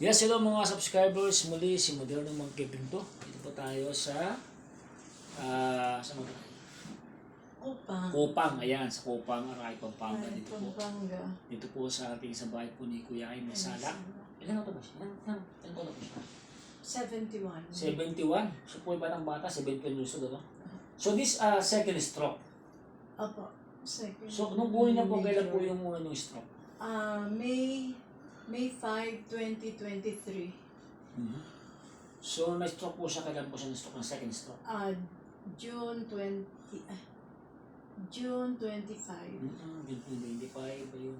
Yes, hello mga subscribers. Muli si Moderno Magkiping to. Dito po tayo sa sa mga Kupang. Ayan, sa Kupang, Aray, Pampanga. Dito po. Dito po sa ating sa bahay po ni Kuya Ay Masala. Ilan na ito ba siya? Ilan ko na po siya? 71. 71. So po yung batang bata, 71 years old, no? So this second stroke. Opo. Second. So nung buhay niya po, kailan po yung stroke? May 5, 2023. Mm-hmm. So na-stroke po siya, kailan po siya na-stroke ng second stroke? June 25. June 25 ba yun?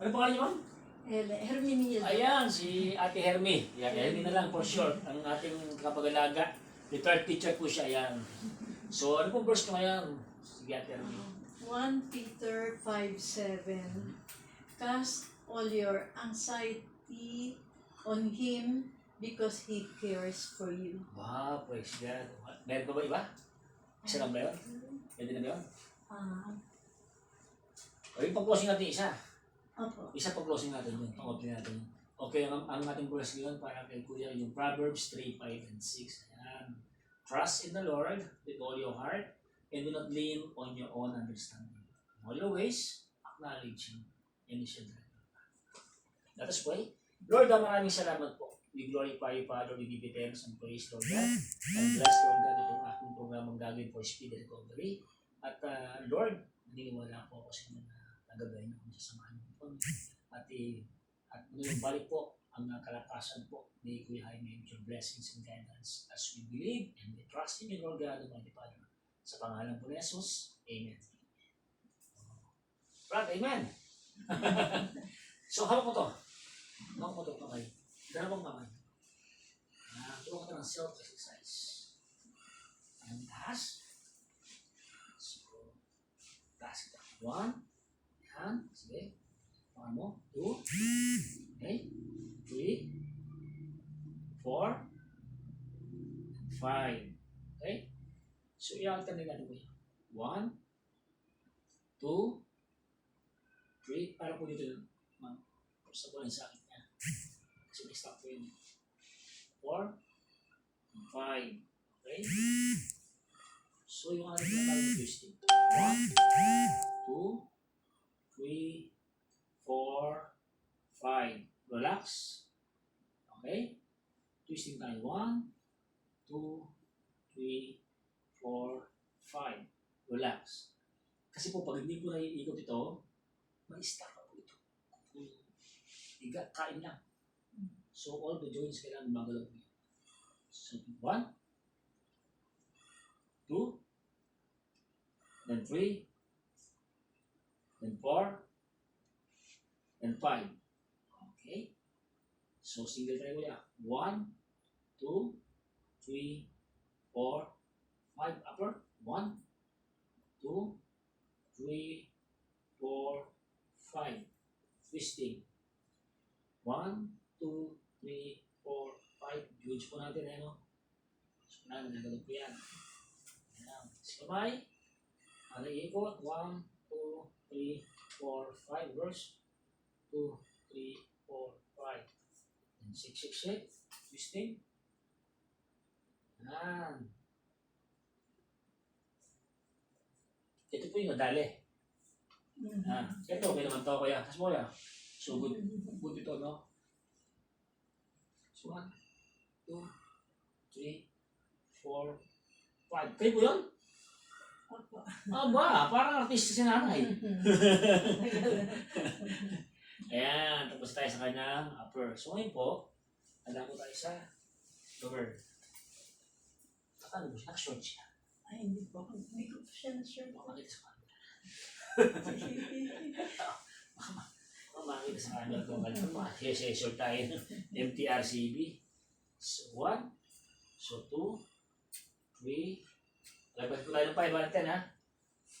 Ano pa kayo, ma'am? Herminia. Ayan, si Ate Hermi. Yan, Hermi na lang for short. Ang ating kapag-alaga. Retired teacher po siya, ayan. So, ano pong verse ko ngayon? Sige, Ate Hermi. 1 Peter 5:7. Cast all your anxiety on Him because He cares for you. Wow, praise God. Meron pa ba iba? Isa lang ba yun? Pwede na ba yun? O yung pag-closing natin isa. Opo. Isa pag-closing natin yun. Pang-open natin yun. Okay, ang ating verse ngayon para kay Kuya, yung Proverbs 3, 5, and 6. Ayan. Trust in the Lord with all your heart and do not lean on your own understanding. In all your ways, acknowledge Him and He shall direct your path. Let us pray. Lord, maraming salamat po. We glorify you, Father. We give you thanks and praise, Lord God. And bless, Lord God, itong aking programang gagawin for speed recovery. At Lord, naniniwala po ako sa inyo na nagagayin ako sa samahan mo po. At yung balik po, ang kalakasan po ni Kuya Jaime, with your blessings and guidance as we believe and we trust in you, Lord God, Almighty Father. Sa pangalan po ni Jesus, Amen. Brad, Amen. So, hawak mo to. Hawak mo to, kamay. Dalawang kamay. Tulungan ka ng self-exercise. And taas. So, taas kita. 1. Yan. Sige. Pakan mo. 2. Okay. 3. 4. 5. Okay. So, i-alternate natin po yan. 1. 2. 3. Para po dito ma'am. Sa po lang sa akin niya. Kasi may stop po yun. 4. 5. Okay. So, yung ating tinatawag na twisting. 1, 2, 3, 4, 5. Relax. Okay. Twisting tayo. 1, 2, 3, 4, 5. Relax. Kasi po, pag hindi po naiikot ito, ma-stuck pa po ito. Higa, kain lang. So, all the joints kailangan magalaw po. So, 1, 2, then 3, then 4, then 5. Okay? So, single tayo ulit. 1, 2, 3, 4, 5. Upper. 1, 2, 3, 4, 5. Twisting. 1, 2, 3, 4, 5. Joints po natin, ano? So, nagagalaw po yan. Ayan. Sa kamay. Ano iikot? 1, 2, 3, 4, 5. Reverse. 2, 3, 4, 5. And shake. Twisting. Ayan. Ito po yung nadali. Ito, okay naman ito, kuya. Kas mo, kuya. So, good ito, no? So, 1, 2, 3, 4, 5. Kayo po yun? Opo. Aba, parang artista si nanay. Ayan, tapos tayo sa kanyang upper. So, ngayon po, alam ko tayo sa lower. Ano po siya? Naka-short siya. Ay, hindi ko siya na-sure. Makakita sa camera. Makakita sa camera ko. Short tayo. MTRCB. So, 1. So, 2. 3. Labas ko tayo ng 5. 1, 10 ha.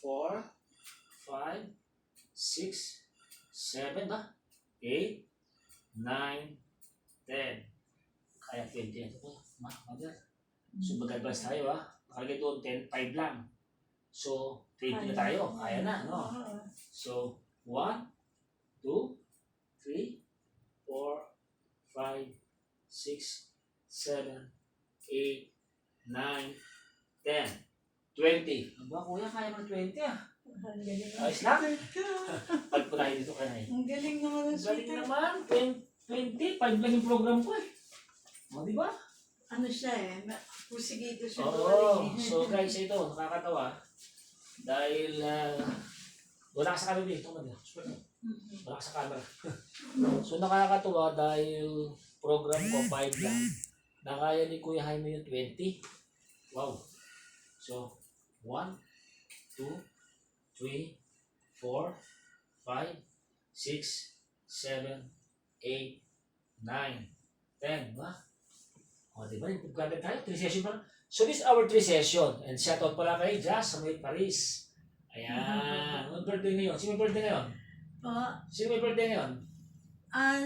4. 5. 6. 7 ba? 8. 9. 10. Kaya 20. Ito po. Mother. So, mag-advance tayo ha. Nakalagay doon 10, 5 lang. So, 20 na tayo. Kaya na, no? So, 1, 2, 3, 6, 7, 8, 9, 10, 20. Aba, kuya, kaya mo ng 20 ah. Ang galing ng Ayos lang. sweetheart ka. Pagpulahin dito kaya eh. Ang galing naman ng Galing sweetheart. naman. 20, 5 lang yung program ko eh. O, di ba? Ano siya eh, pusigito siya Oo. doon. So guys, ito, nakakatawa. Dahil wala ka sa camera dito. Wala ka sa camera. So nakakatawa dahil program ko 5 lang. Nakaya ni Kuya Jaime yung 20. Wow. So, 1, 2, 3, 4, 5, 6, 7, 8, 9, 10. Ba? O, diba? Nagpagkagad tayo. 3 session pa lang. So, this is our 3 session. And shoutout pala kay Jazz sa may Paris. Ayan. Ang birthday ngayon. Sino may birthday ngayon? Po, Sino may birthday ngayon?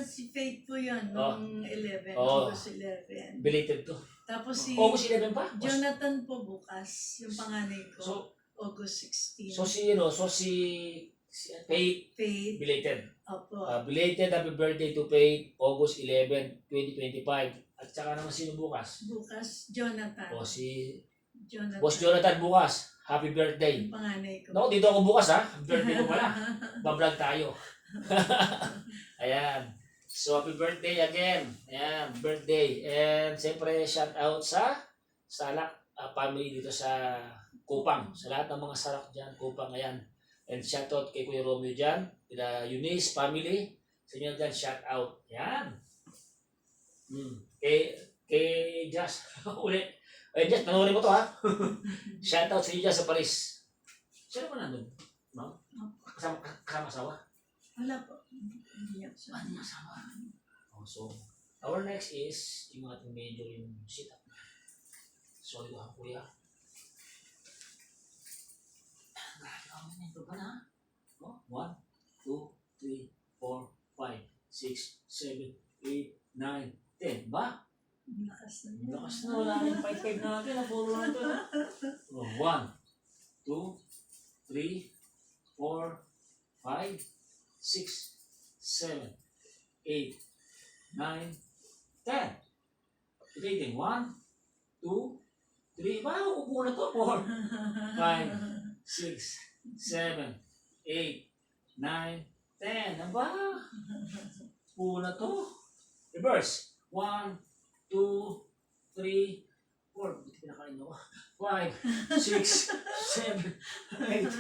si Faith po yun, nung 11, Oh. August 11. Belated to. Tapos si August 11 pa? Jonathan po bukas, yung panganay ko, So, August 16. si Faith, Faith, belated. opo. Belated happy birthday to Faith, August 11, 2025. At saka naman sino bukas? Bukas, Jonathan. O si Jonathan. Boss Jonathan bukas. Happy birthday. Yung panganay ko. Naku, dito ako bukas ha. Happy birthday ko pala. Bablog tayo. Ayan. So, happy birthday again. Ayan, birthday. And siyempre, shout out sa Salak family dito sa Kupang. Sa lahat ng mga Salak dyan, Kupang. Ayan. And shout out kay Kuya Romeo dyan. Kila Eunice family. Sa inyo dyan, shout out. Ayan. Kay Jazz. Ulit. Eh, Jazz, panoorin mo to ha. Shout out sa inyo dyan sa Paris. Sino ba nandun? Ma'am? Kasama asawa? Wala po. Hindi niya siya. Ano asawa? Oh, so, our next is yung ating medyo yung sit-up. So, ito ang kuya. Grabe ako na ito ba na? 1, 2, 3, 4, 5, 6, 7, 8, 9, 10. Ba? Ang lakas na Ang niya. lakas na, wala rin 5-5 natin. Napuro natin. 1, 2, 3, 4, 5, 6, 7, 8, 9, 10. Reading 1, 2, 3. Ba, upo na to. 4, 5, 6, 7, 8, 9, 10. Aba, upo na to. Reverse. 1, 2, 3, 4. Buti pinakain ako. 5, 6, 7, 8, 9,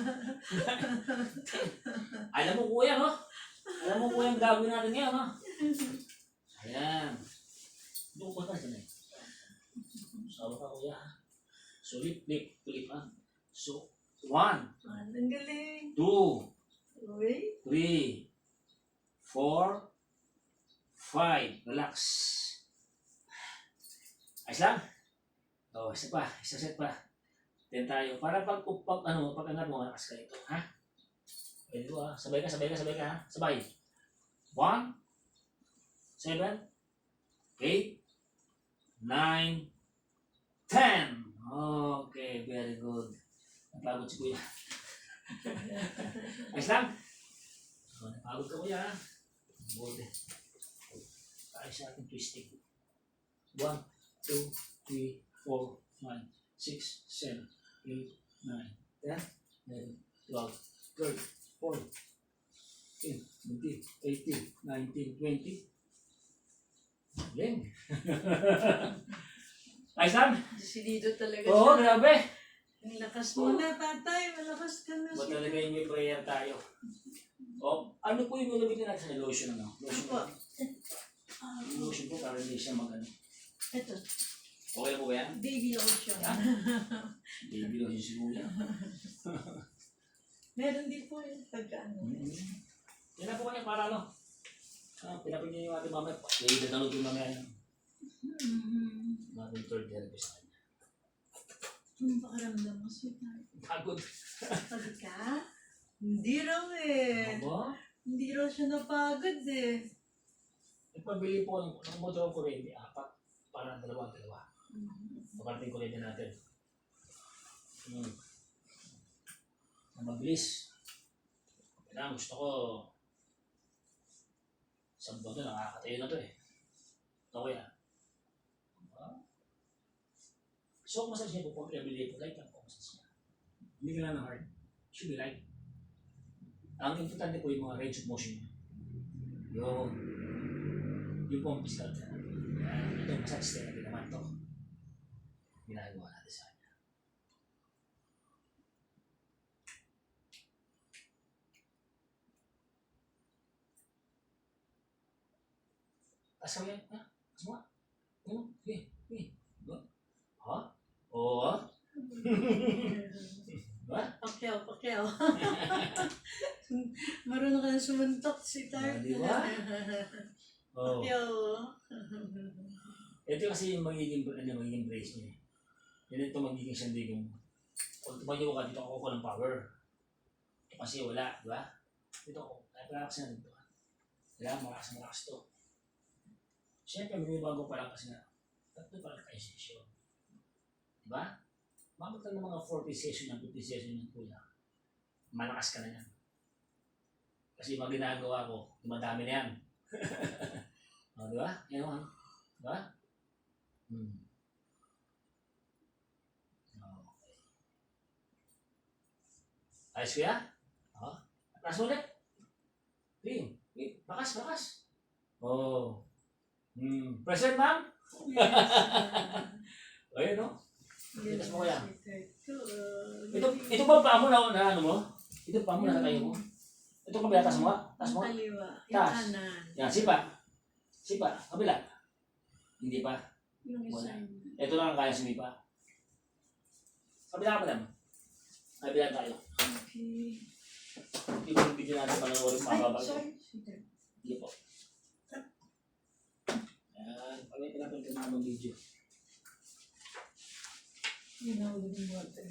10. Alam mo kuya, no? Alam mo kuya ang gagawin natin ngayon, no? Ayan. Doon ko na dyan eh. Sawa ka kuya. So, flip, ha? So, 1, Ang galing. 2, Uy. 3, 4, 5. Relax. Ayos lang? O, isa pa. Isa set pa. Then tayo. Para pag-angat mo, malakas ka ito. Ha? Pwede ko ha. Sabay ka ha. Sabay. 1, 7, 8, 9, 10. Okay, very good. Napagod si kuya. Ayos lang? O, napagod ka kuya ha. Buti. Tayo sa ating twisting. 1, 2, 3, 4, 5, 6, 7, 8, 9, 10, 11, 12, 13, 14, 15, 18, 19, 20. Galing. Ayos lang? Decidido talaga Oo, siya. grabe. Ang lakas mo na, tatay. Malakas ka na. Ba't talaga yung may prayer tayo? O, ano po yung gagamitin natin sa lotion? Ano? Lotion Ano po? Yung lotion po para hindi siya mag-ano. Ito, Okay lang po ba yan? baby lotion. Yan. Baby lotion si kuya. Meron din po yung pagkaano. Yan na po kanya para ano. Pinapin niyo yung ating mamaya. Download yung mamaya yung ating third therapist na kanya. Anong pakaramdam mo, sweetheart? Pagod. Pagod ka? Hindi raw eh. Ano? Hindi raw siya napagod eh. Nagpabili po ng motor ng kurente. 4. Para dalawa. Makarating kurente natin. Na mabilis. Kailangan gusto ko isang buwan to, nakakatayo na to eh. Ito kuya. So, kung massage niya po everyday po, like lang po massage niya. Hindi ka lang ng hard. Should be light. Ang importante po yung mga range of motion niya. Yung po ang physical therapy. Ito, massage therapy naman to. Ginagawa natin sa kanya. Taas ka yan, ha? Taas mo nga. Sige. Ha? Oo, ha? Diba? Pakyaw. Marunong ka na sumuntok si Tart. Diba? Oo. Pakyaw. Ito kasi yung magiging brace niya. Yan ito magiging sandigong. Pag tumayo ka, dito ako ng power. Kasi wala, di ba? Dito ako. Kaya kasi na dito. Kailangan malakas to. Siyempre, may bago pa lang kasi na. Tatlo pa lang kayo session. Di ba? Mabot lang ng mga 40 session ng 50 session ng kuya. Malakas ka na yan. Kasi yung mga ginagawa ko, dumadami na yan. O, di ba? Yan o. Di ba? Okay. Ayos kuya? O. Taas ulit. Ring. Bakas. Oh. Present, ma'am? Ayun, no? Titas mo kaya. Ito ba paa mo na ano mo? Ito paa mo na tayo mo? Ito kabila, taas mo? Taas mo? Kaliwa. Yung Taas. kanan. Yan, sipa. Kabila. Hindi pa. Yung isa. Ito lang ang kaya sumipa. Kabila ka pa lang. Kabila tayo. Okay. Hindi ko yung video natin panoorin mababag. Sorry. Hindi po. Yan. Pagay pinapin ka naman video. Ginawag yung water.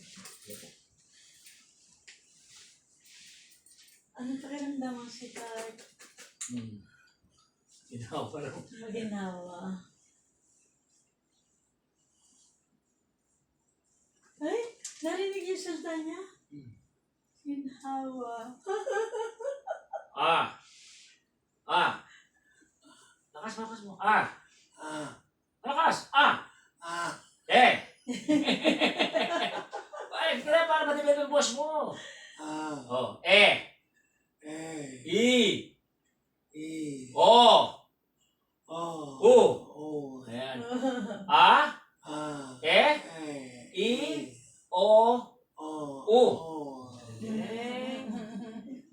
Ano pakiramdaman si Tart? Ginawa pa lang. Maginawa. Ay, narinig yung salta niya? Ginhawa. Lakas mo. Lakas. Ay, kaya para matibay yung boss mo. Ayan.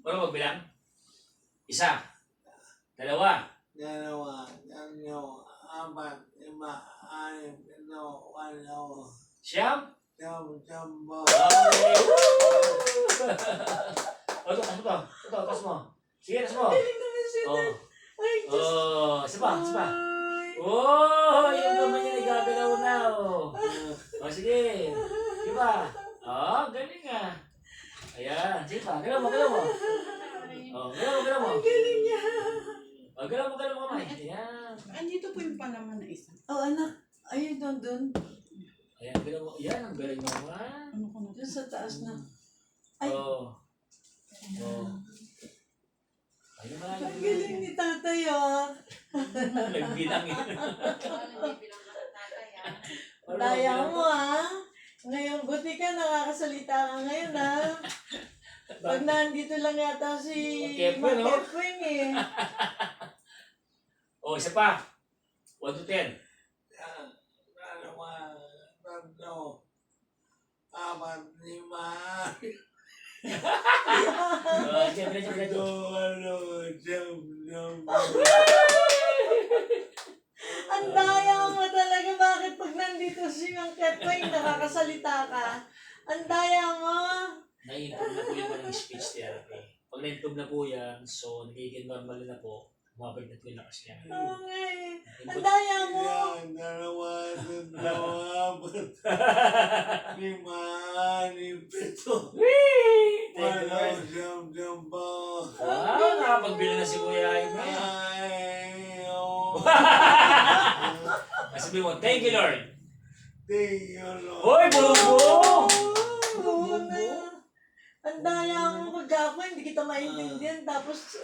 Ano magbilang? Isa. Dalawa. 2, 3, 4, 5, 6, 7, 8, Siyam. 9, 10. Ito, tas mo. Sige, tas mo. Galing naman si Tart. Ay, Diyos. Isa pa. Ay. Yung naman niya nagagalaw na. Sige. Sige pa. Galing nga. Ayan, sige pa. Galaw mo. Galaw mo. Ang galing niya. Galaw mo kamay. Ayan. Andito po yung palaman na isa. Oh, anak. Ayun, doon. Ayan, galaw mo. Yan, ang galing mo naman. Ano ko na? Doon sa taas na. Ay. Ayun na. Ang galing ni tatay, oh. Nagbilang yun. Daya mo, ah. Ngayon, buti ka, nakakasalita ka ngayon, ah. Pag nandito lang yata si Kepwing, no? Kepwing, eh. Isa pa. 1 to 10. 2, 3, 4, 5. Sige. Ang daya mo talaga. Bakit pag nandito si Mang Kepwing, nakakasalita ka? Ang daya mo. Na-improve na po yung parang speech therapy. Pag na-improve na po yan, so nagiging normal na po, mabalik na po yung lakas niya. Oo nga, eh. Ang daya mo. 2, 3, 4, 5, 6, 7, 8. Thank you, Lord. 1, 2, 3, 4. Nakapagbili na si Kuya Aime. Sabi mo, thank you, Lord. Thank you, Lord. Hoy, Bobo! Oo na. Ang daya mo mag-ako, hindi kita maintindihan. Tapos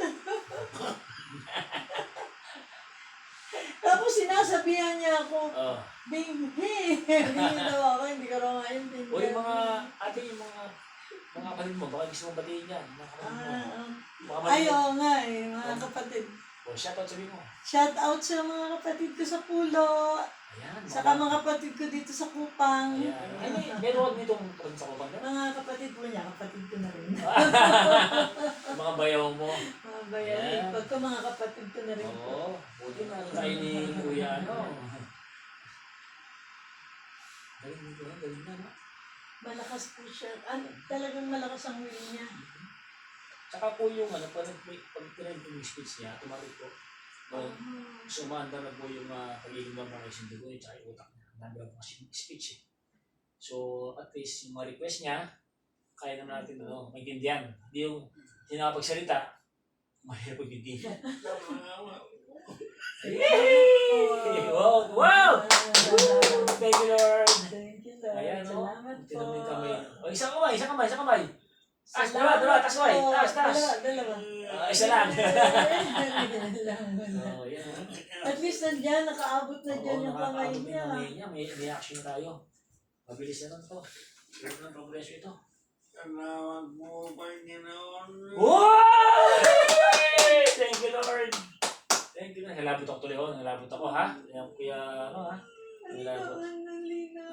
Tapos sinasabihan niya ako, Oh. Binghi! Hindi daw ako, hindi ko raw maintindihan. O yung mga, ate, yung mga kapatid mo, baka gusto mong batiin yan. Mga kapatid mo. Baka Ay, batiin. oo nga eh, mga kapatid. O, shoutout sabihin mo. Shout out sa mga kapatid ko sa Pulo. Ayan. Saka mga kapatid ko dito sa Kupang. Ayan. Ay, meron nitong kapatid sa kupang na. Mga kapatid po niya, kapatid ko na rin. Mga bayaw mo. Mga bayan, Yeah. pagka mga kapatid ko na rin po. Oo. Buti na tayo ni Kuya, ano. Galing nito, galing na, no? Malakas po siya. Talagang malakas ang will niya. Tsaka po yung, ano, pag pinag yung speech niya, tumarik po. Sumanda na po yung pagiging gamang ng dugo niya, tsaka yung utak niya. Ang dami lang po kasi speech eh. So, at least yung mga request niya, kaya naman natin, ano, maintindihan. Hindi yung nakapagsalita, mahirap pag-intindihan. Wow! Wow! Woo! Thank you, Lord! Thank you, Lord. Ayan, no? Salamat po. Tinamay kami. O, isang kamay. Taas, dalawa, taas kamay. Taas. Dalawa. Isa lang. Lang muna. Oh, yan. At least nandiyan, nakaabot na dyan yung kamay nakakaabot niya. yung kamay niya. May action na tayo. Mabilis na lang to. Hirap ng progreso ito. Salamat po, Panginoon. Wow! Thank you, Lord. Thank you, Lord. Nalabot ako tuloy. Nalabot ako, ha? Kaya, ano, ha?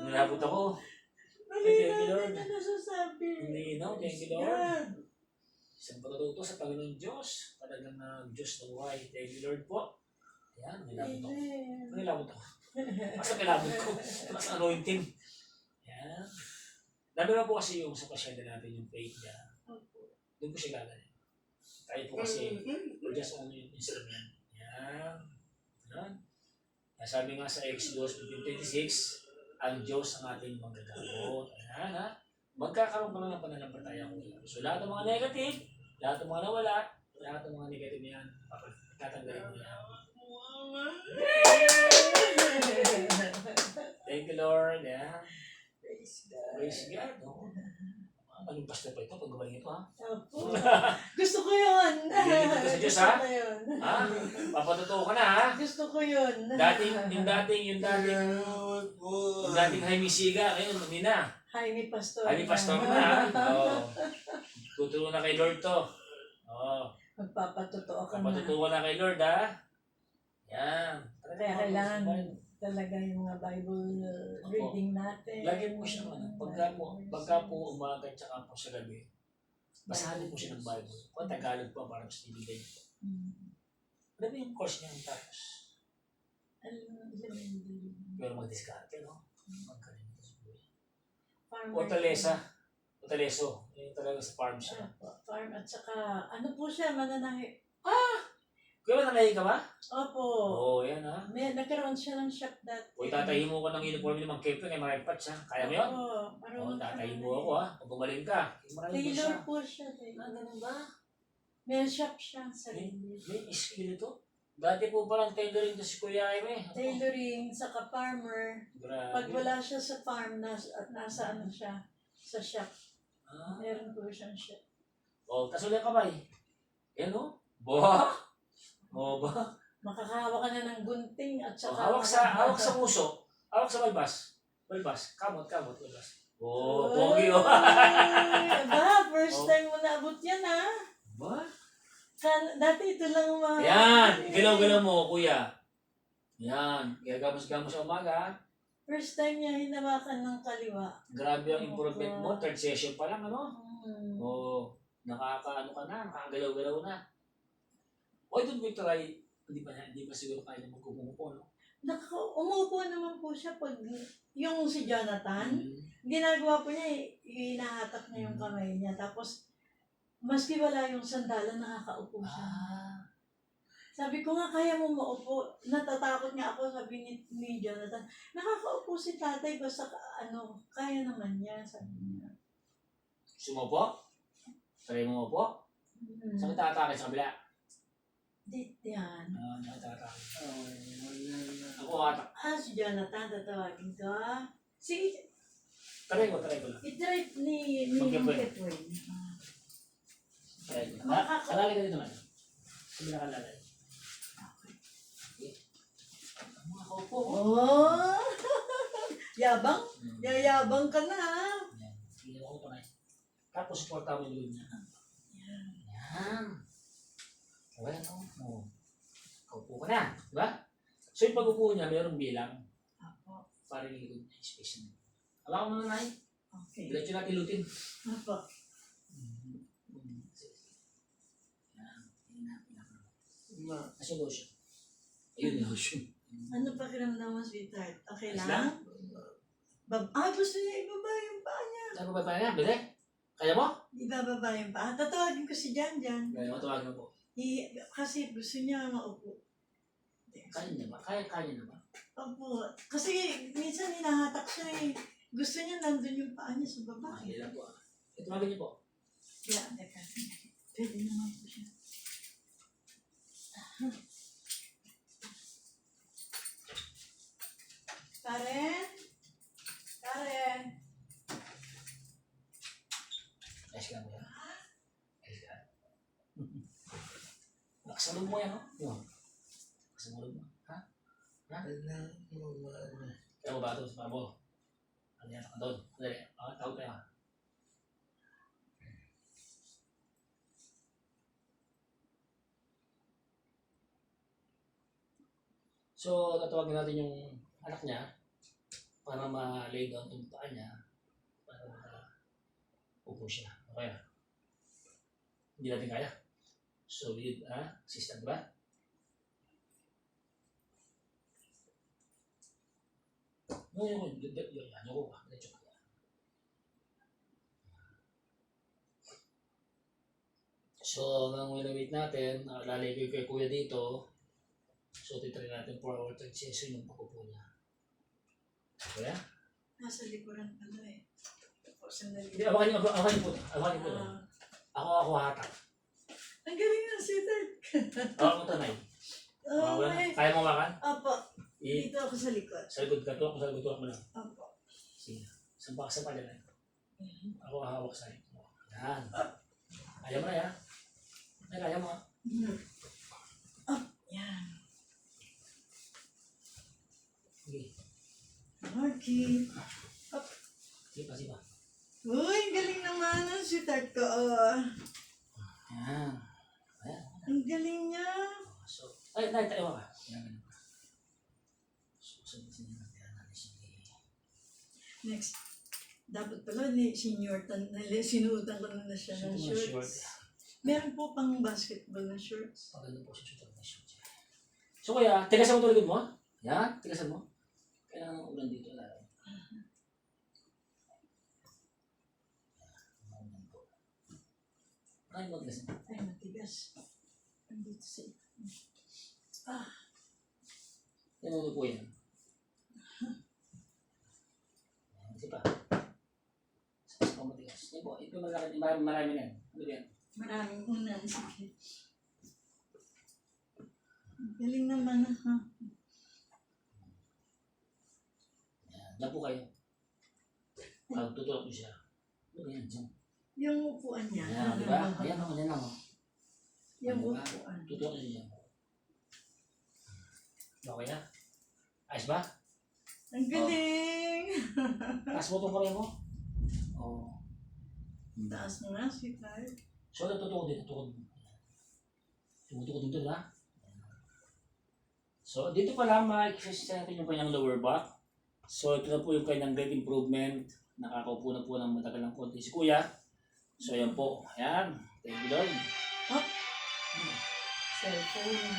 Nalabot ako. Thank you, Lord. Ano nasasabi? Hindi, no? Thank you, Lord. Isang patututo sa Panginoon Diyos. Talagang Diyos ng buhay. Thank you, Lord po. Ayan, nilabot ako. Nilabot ako. Basta nilabot ko. Mas anointing. Ayan. Dami na po kasi yung sa pasyente natin yung faith niya. Doon po siya gagaling. Tayo po kasi, we're just only an instrument. Ayan. Ayan. Sabi nga sa Exodus 15:26, ang Diyos ang ating magagamot. Ayan, ha? Magkakaroon ka lang ng pananampalataya ko. So lahat ng mga negative, lahat ng mga nawala, lahat ng mga negative niyan, tatanggalin mo yan. Thank you, Lord. Yeah. Praise God. No? Maging pastor pa ito pag gumaling ito, ha? Opo. Gusto ko yun. Hindi ka sa Diyos, ha? Gusto ko yun. Ha? Papatutuo ka na, ha? Gusto ko yun. Yung dating Jaime Siga, ngayon, hindi na. Jaime Pastor. Jaime Pastor na, ha? Oo. Tutulungan na kay Lord to. Oo. Magpapatotoo ka na. Papatutuo na kay Lord, ha? Yan. Kaya kailangan talaga yung mga Bible reading natin. Lagi po siya, pagka po umaga at saka po sa gabi, basahin po siya ng Bible. Kung Tagalog po, parang Stevie Day po. Ano ba yung course niya tapos? Pero mag-discarte, no? Magkaling ito sa buhay. Otaleso. Yung talaga sa farm siya. Farm at saka, ano po siya, mananahi. Kuya, nanay ka ba? Opo. Oo, yan, ha? Nagkaroon siya ng shop dati. O tatahin mo ko ng uniform ni Mang Kepre kay Maray Pats, ha? Kaya mo yun? Oo, tatahin mo ako, ha? Pag gumaling ka. Tailor po siya. Ganun ba? May shop siya sa sarili. May skill ito. Dati po palang tailoring to si Kuya Jaime. Tailoring, saka farmer. Grabe. Pag wala siya sa farm, nasa ano siya, sa shop. Ah. Meron po siyang shop. O, tas ulit kamay. Yan, o. Ba? O ba? Makakahawa ka na ng gunting at O, saka... hawak sa puso. Hawak sa balbas. Kamot, balbas. O, pogi, o. Aba, first time mo naabot yan, ha? Ba? Dati ito lang mga... Yan, galaw-galaw mo, kuya. Yan, gagamos-gamos sa umaga. First time niya hinawakan ng kaliwa. Grabe ang improvement mo, third session pa lang, ano? Mm. Oo, nakakaano ka na, nakagalaw-galaw na. O, doon may try, hindi ba siguro kaya na magkukumupo, no? Umupo naman po siya pag yung si Jonathan, ginagawa po niya, hinahatak niya yung kamay niya. Tapos, maski wala yung sandalan, nakakaupo siya. Sabi ko nga, kaya mo maupo. Natatakot nga ako, sabi ni Jonathan, nakakaupo si tatay, basta kaya naman niya, sabi niya. Sumupo? Try mo upo? Saan ka tatake sa kabila? Dito yan. Saan ka tatake? Ako hatak. Si Jonathan, tatawagin ko. Try ko lang. I-drive ni Mag-Kepway. Kepway. Try ko. Kalali ka dito man. Sabi na kalali. po. Oh! Yabang? Hmm. Yayabang ka na, ha? Yan. Ginawa ko pa na. Tapos, supporta mo yung likod niya. Yan. Yan. Okay, ano? Oh. Kaupo ka na. Diba? So, yung pag-upo niya, mayroong bilang. Apo. Para yung likod niya. Space niya. Alam ko muna na eh. Okay. Diretso natin lutin. Apo. Yan. Yan na. Ma, Kasi lotion. Ayun, lotion. Ano pa kiramdam mo, sweetheart? Okay Ayos lang? Gusto niya ibaba yung paa niya. Saan ba tayo na? Bile? Kaya mo? Ibababa yung paa. Tatawagin ko si Jan Jan. Kaya mo, tawagin mo po. Kasi gusto niya maupo. Kaya niya ba? Kaya na ba? Opo. Kasi minsan hinahatak siya eh. Gusto niya nandun yung paa niya sa baba. Hindi lang po. Tawagin niyo po. Yeah, teka. Pwede naman po siya. Karen? Karen? Ayos ka mo yan. Ayos ka. Nakasalog mo yan, no? Yun. Nakasalog mo. Ha? kailangan mo ba na? Kaya mo ba ito sa pabo? Ano yan? Doon. Dali. Tawag tayo. So, tatawagin natin yung anak niya para ma-lay down itong paa niya para upo siya. Okay. Hindi natin kaya. Solid, system, diba? Yun, ko ba? Diretso ka. So, nang winawait natin, lalagay kay kuya dito. So, titry natin forward session yung pag-upo niya. Kuya? Nasa likuran pala eh. Opo, sandali. Hindi, awakan niyo po. Awakan niyo po. Ako hatak. Ang galing ng sweetheart. Awakan mo tanay. Okay. Kaya mo awakan? Opo. Dito ako sa likod. Sa likod ka, tuwak mo sa likod, tuwak mo lang. Opo. Sige. Sampa ka sa pala. Ako hahawak sa iyo. Yan. Kaya mo na yan. Ay, kaya mo. Yan. Sige. Okay. Sige pa. Uy, galing naman ng sweetheart ko. Oh. Yan. Ayan. Ang galing niya. So, tayo ka. Yan. So, sabihin natin natin sige. Next. Dapat pala sinuotan ko na siya ng shorts. Meron po pang basketball na shorts. Pagano po siya na shorts. So, kuya, tigasan mo ito likod mo. Yan, tigasan mo. Kailangan ng ulan dito. Ay, matigas na. Ay, matigas. Andito sa Yan ano po yan. Kasi pa. Sa matigas. Yan po. Ito marami na yan. Ano yan? maraming unan. Sige. Galing naman ha. Yan po kayo. Tutulak mo siya. Ano yan? Diyan. Yung upuan niya. Yan, di ba? Ayan o, yan lang o. Yung Diba? upuan. Tutulak mo siya. Okay na? Ayos ba? Ang galing! Taas mo itong kamay mo. Oo. Taas mo nga, sweetheart. So, tutukod din. Tumutukod dito, diba? So, dito pala ma-exercise natin yung kanyang lower back. So, ito na po yung kanyang great improvement. Nakakaupo na po ng matagal ng konti si Kuya. So, yan po. Ayan. Thank you, Lord. Cellphone.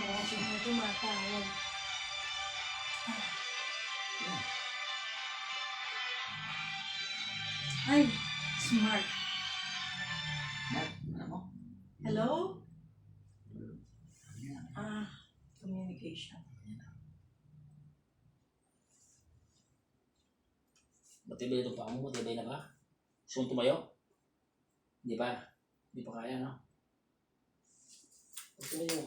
Ang tumatawag. Ay, smart. Ano mo? Hello? Ayan. Communication. Matibay ito pa mo? Matibay na ba? Gusto mong tumayo? Hindi pa. Hindi pa kaya, no? Gusto mo yung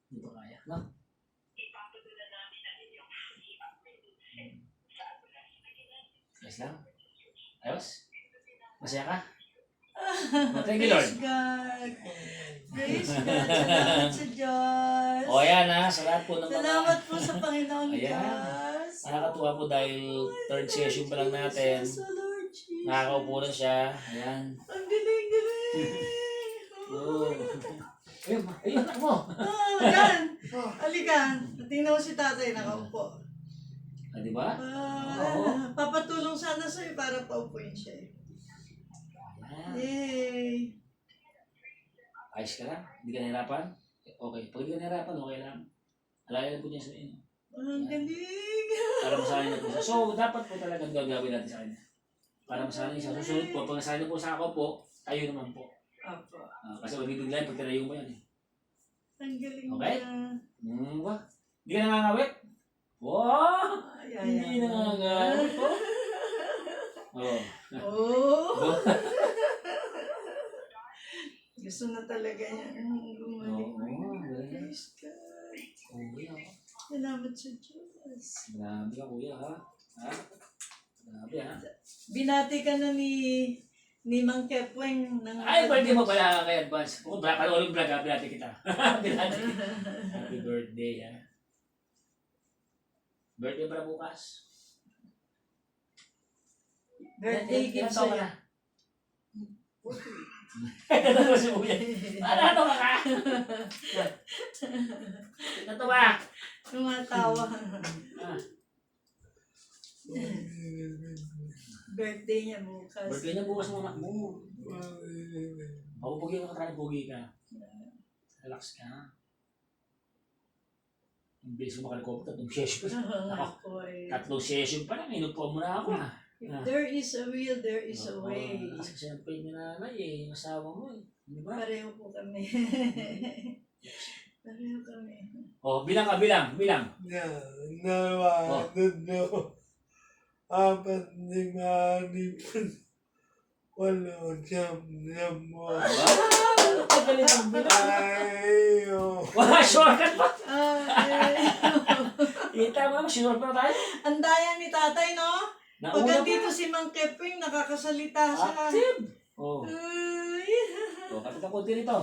Hindi pa kaya, no? Ayos lang? Ayos? Masaya ka? Thank you, Lord. Praise God. Praise God. Salamat sa Diyos. O yan ha, sa lahat po ng mga... Salamat po sa Panginoong Ayan. Diyos. Nakakatuwa po dahil third session pa lang natin. Jesus, oh Lord Jesus. Nakakaupo na siya. Ayan. Ang galing. Oh. Ayun, ayun, anak mo. Yan. Alikan. Tingnan mo si tatay nakaupo. Ah, di ba? Oo. Papatulong sana sa'yo para paupuin siya. Ayan. Yay. Ayos ka lang? Hindi ka nahirapan? Okay. Pag hindi ka nahirapan, okay lang. Alayan po niya sa inyo. Ang galing. Para masanay na po siya. So, dapat po talagang gagawin natin sa kanya. Para masanay siya. Susunod po, pag nasanay po sa ako po, tayo naman po. Apo. Kasi mabibiglayan pag tinayo mo yan eh. Ang galing Okay. niya. Ba? Hindi ka nangangawit? Wow! Ay, Hindi nangangawit po. Oh. Oh. Gusto na talaga niya. Gumaling. Oo, galing. Praise God. Kuya. Salamat sa Diyos. Grabe ka kuya ha? Ha? Grabe ha? Binati ka na ni Mang Kepweng. Ay, birthday mo pala kay advance. Kung panoorin vlog ha, binati kita. Binati kita. Happy birthday ha. Birthday pala bukas. Birthday gift Ilan taon ka sa'yo. na? Ano si kuya? Ano ka ka? Ito ba? Tumatawa. Ah, Birthday niya bukas. birthday niya bukas ng anak mo. Mapupugi ka tayo, pugi ka. Relax ka. Ang bilis mo makalikopter, tatlong session pa. Ako eh. Tatlong session pa lang, inupo mo na ako ha. There is a will, there is a way. Kasi siyempre yung nanay eh, yung asawa mo eh. Di ba? Pareho po kami. Pareho kami. Oh, bilang ka, bilang. Dalawa, tatlo, apat, lima, lipon, walo, siyam, sampo. Ang galing ang bilang. Ayo. Wala, shortcut pa. Ay. Kita mo naman, sinurot pa tayo. Ang daya ni tatay, no? Pag Nauna andito pa. si Mang Kepwing, nakakasalita siya. Active. Oh. Ay. Oh, kapit ang konti nito.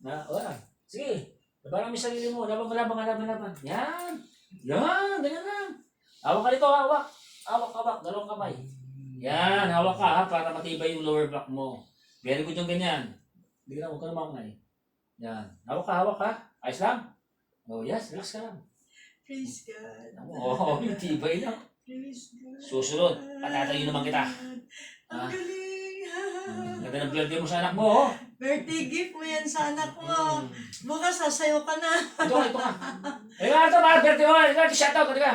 Wala. Sige. Laban kami sarili mo. Laban. Yan. Yan. Ganyan lang. Hawak ka nito, hawak. Hawak. Dalawang kamay. Yan. Hawak ka ha, para matibay yung lower back mo. Very good yung ganyan. Hindi ka na, huwag ka na maungay. Yan. Hawak ka. Ayos lang. Oh, yes. Relax ka lang. Praise God. Oo, yung tibay lang. Praise God. Susunod. Patatayo naman kita. Ang Ah. galing. Ganda ng birthday mo sa anak mo, oh. Birthday gift mo yan sa anak mo. Mm. Bukas sasayo ka na. Ito ka. Ito ba, birthday mo. Ito, shoutout ka.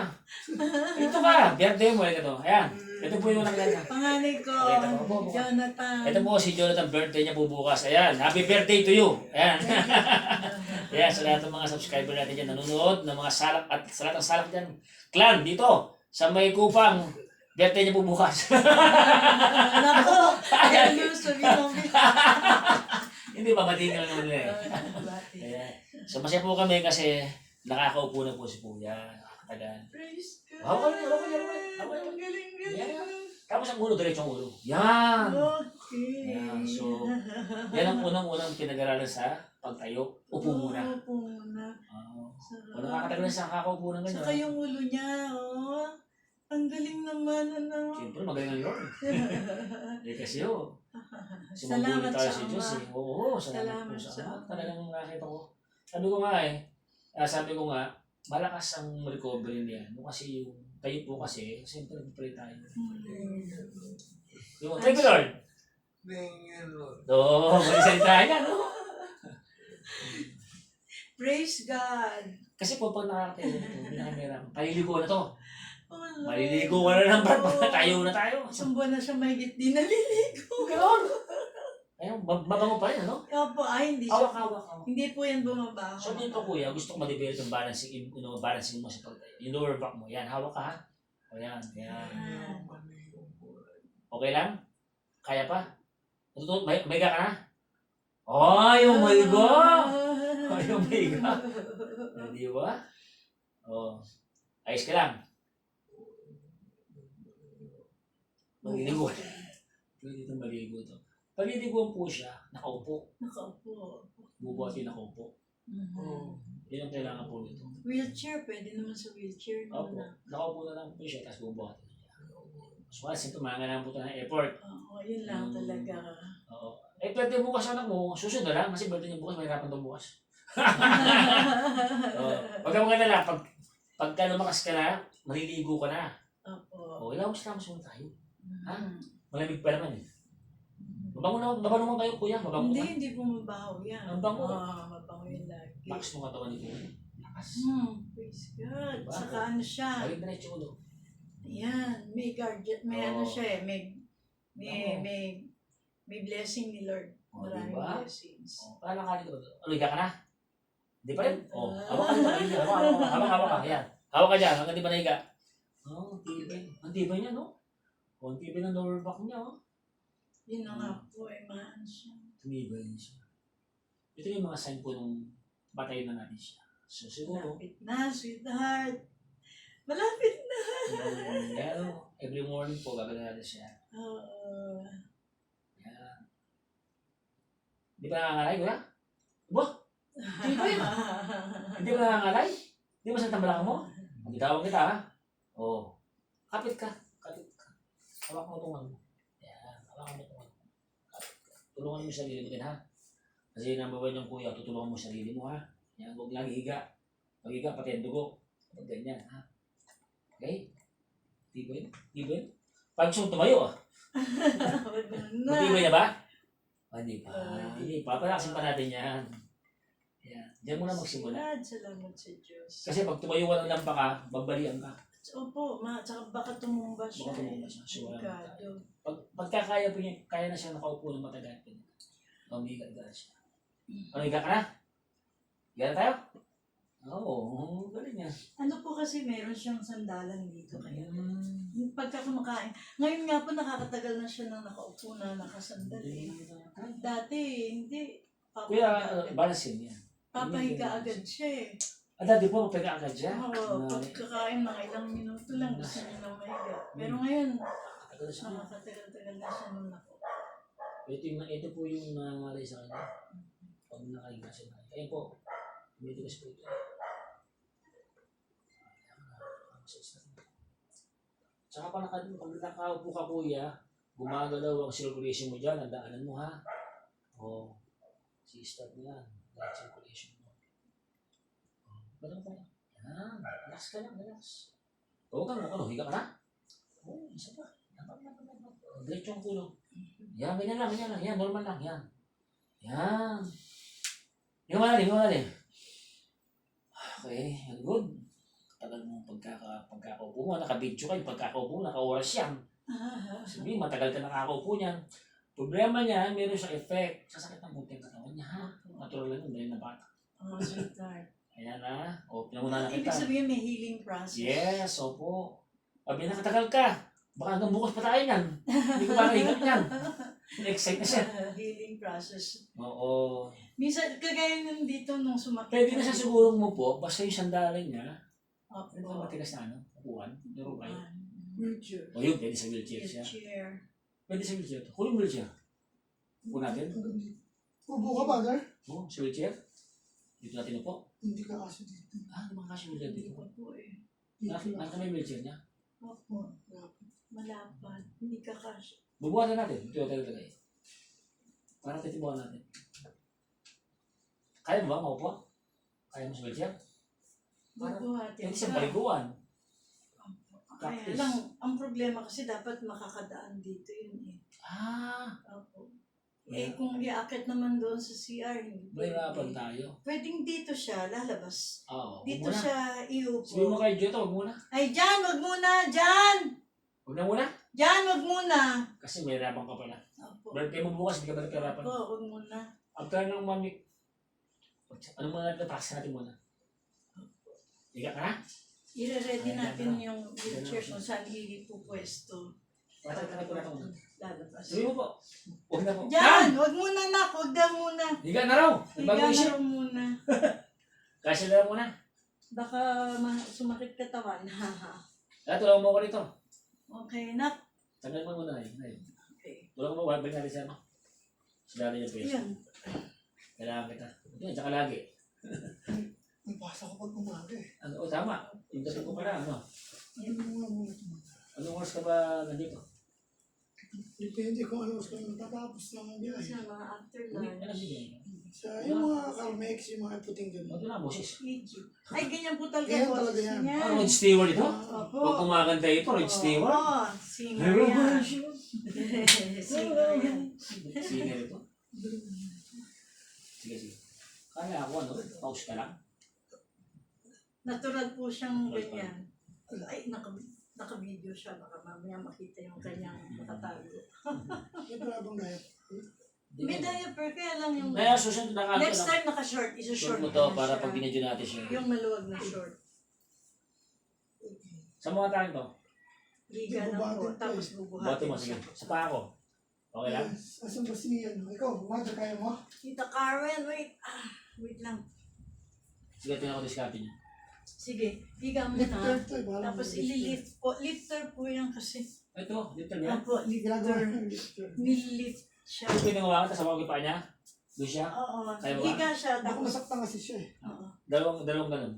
Ito ka, birthday mo. Ito. Ayan. Ito po yung nakilala. Panganay ko, Okay, ito po. Jonathan. Ito po si Jonathan, birthday niya po bukas. Ayan, happy birthday to you. Ayan. Ayan, sa lahat ng mga subscriber natin dyan, nanonood ng mga salak at sa lahat ng salak dyan. Clan, dito, sa may kupang, birthday niya po bukas. Nako, ayun sabihin mo. Hindi ba, matiin ka lang naman nila eh. Ayan. So, masaya po kami kasi nakakaupo na po si Kuya. Tagal. Praise God. Hawak ka. Ang galing. Tapos ang ulo, diretsong ulo. Yan! Okay. Yan, so, yan ang unang-unang pinag-aralan sa pagtayo. Upo muna. Upo muna. Kung nakakatagal na sa kakaupo ng ganyan. Saka yung ulo niya, oh. Ang galing naman, ano. Siyempre, magaling ang Lord. Kasi Salamat tayo sa si Diyos Ama. eh. Oo, salamat po Salamat sa sa Ama. Ama. Talagang nakita ko. Sabi ko nga, malakas ang recovery niya. No, kasi yung tayo po kasi, siyempre nag-pray tayo. Yung, thank you Lord. Thank you, Lord. Oo, may salita niya, no? Praise God. Kasi po pag nakakatayo na ito, binakamera ko. Paliligo na to. Oh, Lord. Maliligo ka na ng bar, tayo na tayo. Isang buwan na siya mahigit di naliligo. Ganon. Ayun, mabango pa rin, ano? Opo, hindi siya. Hawak. Hindi po yan bumabaho. So dito kuya, gusto ko ma-develop yung balancing, balancing mo sa pagtayo. Yung lower back mo, yan, hawak ka ha. O yan. Okay lang? Kaya pa? Natutulog, may ka na? Ay, oh my God! Ay, oh my God! Di ba? Oh. Ayos ka lang. Maliligo. Pwede dito maligo to. Paliliguan po siya, nakaupo. Nakaupo. Bubuhatin nakaupo. Mhm. Yun ang kailangan po nito. Wheelchair, pwede naman sa wheelchair. Opo, nakaupo na lang po siya, tapos bubuhatin siya. So, kasi tumanga na po tayo ng effort. Oo, yun lang talaga. Oo. Eh, pwede bukas anak mo, susunod na lang, kasi birthday niya bukas, mahirapan daw bukas. Huwag ka magandala, pagka lumakas ka na, maliligo ka na. Opo. Ilamos muna tayo. Ha? Mhm. Malamig pa naman eh. Mabango naman kayo, kuya. Mabango Hindi, ka. hindi bumabaho yan. Ang bango. Mabango yun lagi. Lakas mo katawan ni kuya. Lakas. Praise God. Diba? Saka ano siya, Balik na yung ulo. ayan, may guardian, may Oo. ano siya eh, may Oo. blessing ni Lord. O, Maraming diba? blessings. O, paano ka dito? Aliga ka na? Hindi pa rin? O, Ah. hawak ka dito. Aliga. Hawak ka. Ayan. Hawak ka dyan. Hanggang di pa naiga. O, tibay. Ang tibay niya, no? O, ang tibay ng lower back niya, o. Yun na nga po, maano siya. Tumibay niya siya. Ito yung mga sign po nung batayin na natin siya. So, siguro, Malapit na, sweetheart. Malapit na. every morning po, gagawin natin siya. Oo. Yan. Di ba nangangalay, kuya? Ba? Hindi ba yun? Hindi ba nangangalay? Hindi ba sa tambalang mo? Magitawag kita, ha? Oo. Kapit ka. Kapit ka. Hawak mo itong ano. Yan. Hawak mo itong ano. Kapit ka. Tulungan mo yung sarili mo din, ha? Kasi number one yung kuya, tutulungan mo yung sarili mo, ha? Yan. Huwag lang higa. Pag higa, pati ang dugo. Pag ganyan, ha? Okay? Tibay? Tibay? Pag gusto mo tumayo, ah. Matibay na ba? Hindi pa. Hindi pa. Palakasin pa natin yan. Yan. Diyan mo na magsimula. Salamat sa Diyos. Kasi pag tumayo ka ng lampa ka, babalian ka. Opo, tsaka baka tumumba siya. Baka tumumba siya. So, wala na Delikado. Pagkakaya po niya, kaya na siya nakaupo ng matagal. Umiga-ga siya. Umiga ka na? Higa na tayo? Oo, galing niya. Ano po kasi meron siyang sandalan dito kaya yung pagka kumakain. Ngayon nga po nakakatagal na siya nang nakaupo na nakasandal eh. Dati hindi. Kuya, balasin yan. Papahiga agad siya eh. Dati po, pagka agad siya. Oo, pagkakain mga ilang minuto lang gusto niya nang mahiga. Pero ngayon, Tagal siya. nakakatagal-tagal na siya nang nakaupo. Ito po yung nangangalay sa kanya. Pag nakahiga siya. Kaya po, tumitigas po ito. Tsaka pag nakaupo ka kuya, gumagalaw ang circulation mo dyan, ang daanan mo ha. O, si-start mo yan, dahil circulation mo. Ganun pa lang. Yan, relax ka lang, relax. Huwag kang higa ka na. Oo, isa pa. Diretso ang kulo. Yan, ganyan lang. Yan, normal lang, yan. Yan. Yung malalim. Okay, good. Tagal mo pagkakaupo mo, nakabidyo kayo, pagkakaupo mo, naka-oras yan. Sabihin, matagal ka nakakaupo niyan. Problema niya, meron siyang effect. Sasakit ang bunting katawan niya, ha? Natural lang yun, dahil na bata. Oh, sweetheart. Ayan na. O, pinamuna na Ibig kita. sabihin may healing process. Yes, opo. Pag nakatagal ka, baka hanggang bukas pa tayo niyan. Hindi ko pa nahigat niyan. Na-excite na siya. Healing process. Oo. Minsan, kagaya nung dito nung sumakit. Pwede na siya siguro mo po, basta yung sandalan niya, Opo. pwede na matigas na, ano? Upuan, narubay. Wheelchair. O yun, pwede sa wheelchair siya. Wheelchair. Pwede sa wheelchair. Kung yung wheelchair. Upo natin. Ubo ka ba, Gar? Oo, sa wheelchair. Dito natin upo. Hindi ka kasi dito. Hindi mga kasi wheelchair Hindi dito. pa po eh. Nakita may wheelchair niya. Opo. Malapad. Hindi ka kasya. Bubuhatin natin. Ito yung talaga. Parang titibuhan natin. Kaya mo ba maupo? Kaya mo sa wheelchair? Bubuhatin Pwede sa ka. baliguan. Kaya Practice. lang, ang problema kasi dapat makakadaan dito yun eh. Opo. Eh kung iaakit naman doon sa CR, hindi Mahirapan tayo. Pwedeng dito siya, lalabas. Oo, huwag Dito muna. siya Sabihin mo iupo. kay Jota, huwag muna. Ay, Jan, wag muna! Jan! Huwag na muna. Jan, wag muna! Kasi mahirapan ka pala. Opo. Birthday mo bukas, hindi ka balik hirapan. Opo, wag muna. After ng 1 week, ano muna natin, practice natin muna. Higa ka na? I-ready Ay, natin ganda. yung wheelchair kung saan pwesto. Pasok ka na po na ito. Lalabas. Sabihin mo po. Huwag na po. Jan, wag muna na, wag daw muna. Higa na raw. Higa Bago na isip. raw muna. Kasi na muna. Baka sumakit katawan. Tulungan mo ko rito. Okay, nak. Tagal mo muna. Okay. Tulungan mo, balik natin siya. Sa dati niya pwesto. Yan. Kailangan kita. Yan, tsaka lagi. Nagpasa ko pag umaga eh. Ano, oh, tama. Yung dating ko pala, ano? Ano nga muna. Anong oras ka ba nandito? Depende kung ano gusto nyo tatapos ng biyahe. Sa mga after Uwi, lunch. ano sige? Sa yung mga Carmex, yung mga puting gano'n. Ito na, boses. Ay, ganyan po talaga. Ganyan boss. talaga yan. Ah, Rod Stewart ito? Opo. Pag kumakanta ito, Rod Stewart? Oo, singer yan. Singer yan. Singer ito? Sige, sige. Kaya ako, ano? Pause ka lang. Natural po siyang ganyan. Ay, naka-video siya. Baka mamaya makita yung kanyang nakatago. May parabang diet. May diaper, kaya lang yung... Kaya susunod na kanto Next lang. time naka-short, Short isa-short mo to na para siya. pag binidyo natin siya. Yung maluwag na short. Sa mga tayo to? Giga na po, tapos bubuhatin Bote mo, sige. Sa paa ko. Okay lang? Yes. Asan ba si ano? Ikaw, umaga kaya mo? Tita Karen, wait. Wait lang. Sige, tingnan ko diskarte niya. Sige, higa mo Lifter na. to eh. bahala Tapos mo lifter. ililift po. Lifter po yan kasi. Ito, little yan. Apo, Ginagawa lifter. ng lifter. Nilift siya. Ito pinangawakan, tapos ako pa niya. Doon siya. Oo. Kaya ba? Higa siya. Baka Tapos, masaktan kasi siya eh. oo. Dalawang ganun.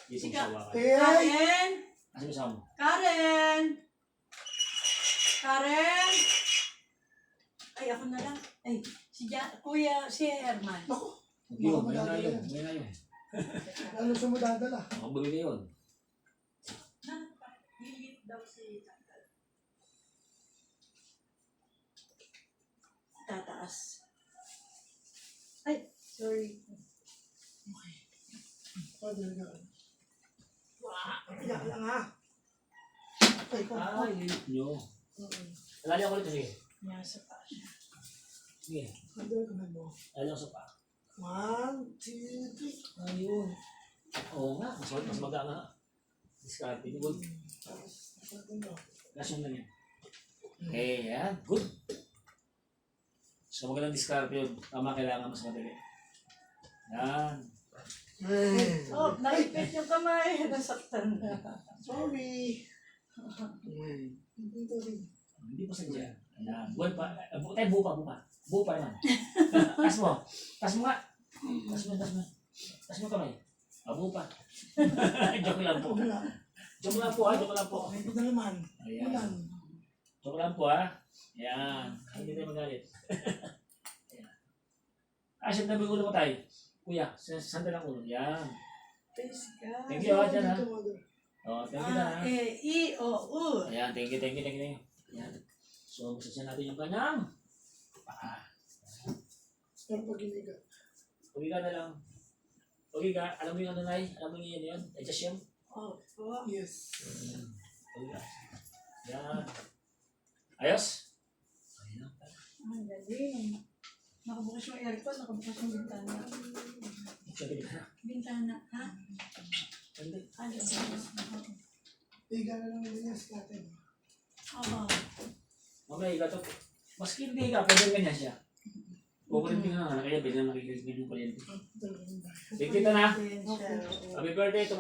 Dito Sige. sa hawakan. Ay! Karen! Kasi mo mo. Karen! Karen! Ay, ako na lang. Ay, Kuya, si Herman. Naku, Yun, may na yun. May na yun. lalo siya mo dadala. Ako bumili yun. Lilit daw si Tataas. Ay, sorry. Father na. Iyak lang ha. Ay, ikaw. Ay, lilit nyo. Alali ako rito, sige. Nasa pa siya. Sige, Father na mo. alali ako sa paa. 1, 2, 3. Ayun. Oo nga, mas maga nga. Diskarte niyo. Good. Tapos, nasatin daw. Lasyon lang yan. Okay, yan. Good. So, magandang diskarte yun. Tama, kailangan mas madali. Yan. Oh, naipit yung kamay. Nasaktan na. Sorry. Dito rin. Hindi pa sadya. Yan. Buwan pa. Tayo, bupa. Bupa naman. Tas mo. Tas mo nga. Tas mo kamay. Bupa. Joke lang po. Wala. Joke lang po ha. Joke lang po. May pagdalaman. Ayan. Ulan. Joke lang po ha. Yan. Hindi tayo magalit. Ayan. Asyap na ulo mo tayo. Kuya, sanda lang ulo. Yan. Praise God. Thank you ha. Dyan ha. Dito, mother. Thank you na ha. E-I-O-U. Ayan, thank you. Ayan. So, masasayan natin yung kanyang. Pero pag iniga. Huwag ka na lang. Huwag ka. Alam mo yung ano na Alam mo yung yun? Adjust yun? Opo. Yes. Huwag ka. Yan. Ayos? Ayun. Ang galing. Nakabukas yung aircon, nakabukas yung bintana. Sabi ka na. Bintana, ha? Hindi. Ano? Higa na lang din yung skatin. Oo. Mamaya ikaw to. Maski hindi ka, pwede ganyan siya. Kukulinti nga nga. Kaya biglang nakikinig yung kulinti. Dalawang bahay. Thank you na. Ayan siya, oo. Happy birthday to